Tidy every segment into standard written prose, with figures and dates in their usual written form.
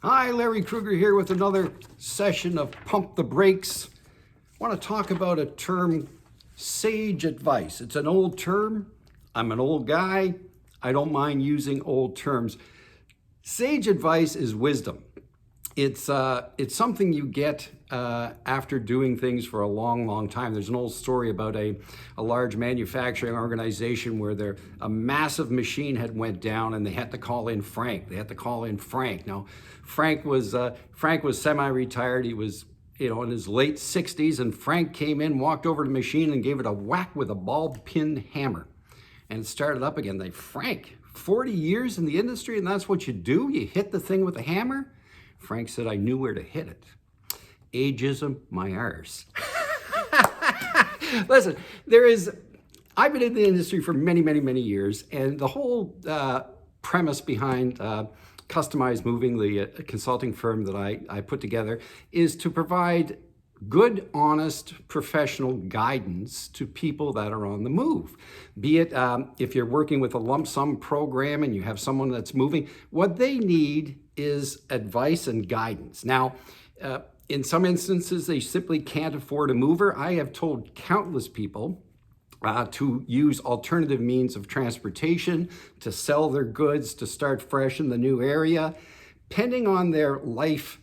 Hi, Larry Kruger here with another session of Pump the Brakes. I want to talk about a term, sage advice. It's an old term. I'm an old guy. I don't mind using old terms. Sage advice is wisdom. It's something you get after doing things for a long, long time. There's an old story about a large manufacturing organization where a massive machine had went down and they had to call in Frank. Now, Frank was semi-retired. He was in his late 60s, and Frank came in, walked over to the machine and gave it a whack with a ball peen hammer. And it started up again. Frank, 40 years in the industry and that's what you do? You hit the thing with a hammer? Frank said, I knew where to hit it. Ageism, my arse. Listen, I've been in the industry for many, many, many years, and the whole premise behind Customized Moving, the consulting firm that I put together, is to provide good, honest, professional guidance to people that are on the move. Be it if you're working with a lump sum program and you have someone that's moving, what they need is advice and guidance. Now, in some instances, they simply can't afford a mover. I have told countless people to use alternative means of transportation, to sell their goods, to start fresh in the new area, depending on their life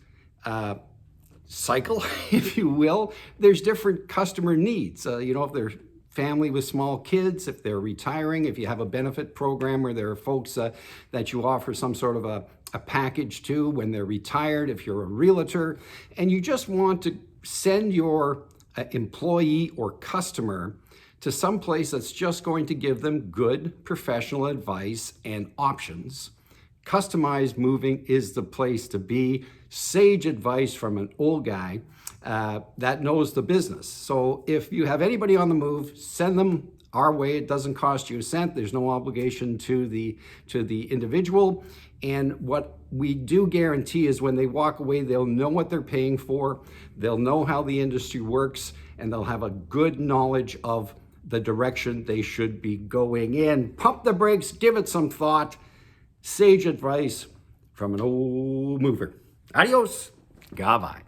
cycle, if you will. There's different customer needs. If they're family with small kids, if they're retiring, if you have a benefit program where there are folks that you offer some sort of a package to when they're retired, if you're a realtor, and you just want to send your employee or customer to some place that's just going to give them good professional advice and options. Customized Moving is the place to be. Sage advice from an old guy that knows the business. So if you have anybody on the move, send them our way. It doesn't cost you a cent. There's no obligation to the individual. And what we do guarantee is when they walk away, they'll know what they're paying for. They'll know how the industry works, and they'll have a good knowledge of the direction they should be going in. Pump the brakes, give it some thought. Sage advice from an old mover. Adios. Goodbye.